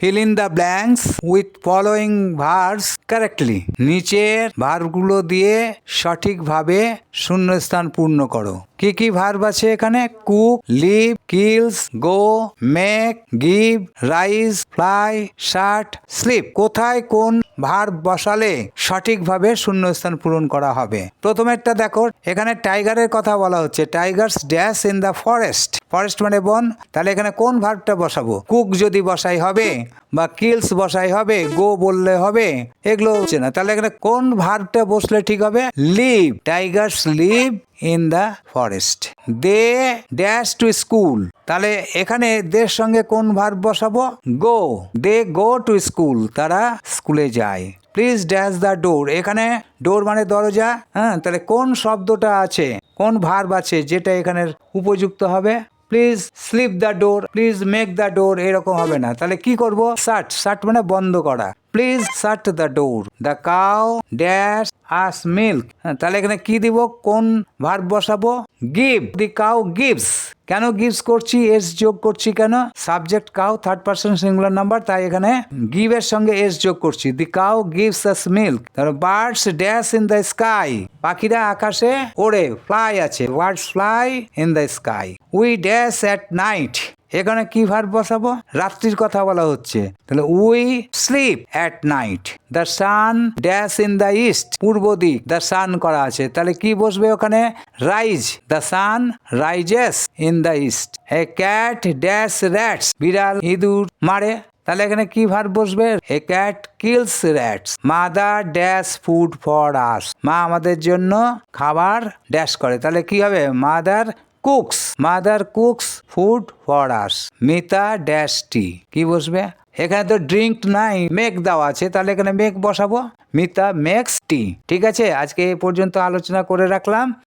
fill in the blanks with following verbs correctly. নিচের ভার্বগুলো দিয়ে সঠিকভাবে শূন্যস্থান পূর্ণ করো। কি কি ভার্ব আছে এখানে? Cook, live, kills, go, make, give, rise, fly, shirt, sleep. কোথায় কোন ভার্ব বসালে সঠিকভাবে শূন্যস্থান পূরণ করা হবে? প্রথমেরটা দেখো, এখানে টাইগারের কথা বলা হচ্ছে। Tigers dash in the forest. Forest মানে বন। তাহলে এখানে কোন ভার্বটা বসাবো? কুক যদি বসাই হবে, বা কিলস বসাই হবে, গো বললে হবে, এগুলো হচ্ছে না। তাহলে এখানে কোন ভার্বটা বসলে ঠিক হবে? Live. Tigers live in the forest. They dash to school. তাহলে এখানে দের সঙ্গে কোন ভার্ব বসাবো? Go. They go to school. তারা স্কুলে যায়। Please dash the door. এখানে ডোর মানে দরজা। হ্যাঁ, তাহলে কোন শব্দটা আছে, কোন ভার্ব আছে যেটা এখানে উপযুক্ত হবে? Please slip the door, please make the door, এরকম হবে না। তাহলে কি করব? শাট। শাট মানে বন্ধ করা। Please shut the door. The cow dash us milk. তাহলে এখানে কি দিব? কোন ভার্ব বসাবো? গিভ। The cow gives. কেন গিভস করছি? এস যোগ করছি কেন? Subject cow, third person singular number, তাই এখানে গিভ এর সঙ্গে এস যোগ করছি। The cow gives us milk. তারপর birds dash in the sky. পাখিরা আকাশে ওড়ে, ফ্লাই আছে। Birds fly in the sky. We dash at night. এখানে কি ভার্ব বসাবো? রাত্রির কথা বলা হচ্ছে। তাহলে we slip at night. The sun dash in the east. পূর্ব দিক, দ্য সান করা আছে। তাহলে কি বসবে ওখানে? Rise. The sun rises in the east. A cat dash rats. বিড়াল ইঁদুর মারে। তাহলে এখানে কি ভার্ব বসবে? A cat kills rats. Mother dash food for us. মা আমাদের জন্য খাবার ড্যাশ করে। তাহলে কি হবে? Mother cooks. Mother cooks food for us. Mita dash tea. কি বসবে? এখানে তো ড্রিঙ্ক নাই, মেক দেওয়া আছে। তাহলে এখানে মেক বসাবো। মিতা মেক্স টি। ঠিক আছে, আজকে এই পর্যন্ত আলোচনা করে রাখলাম।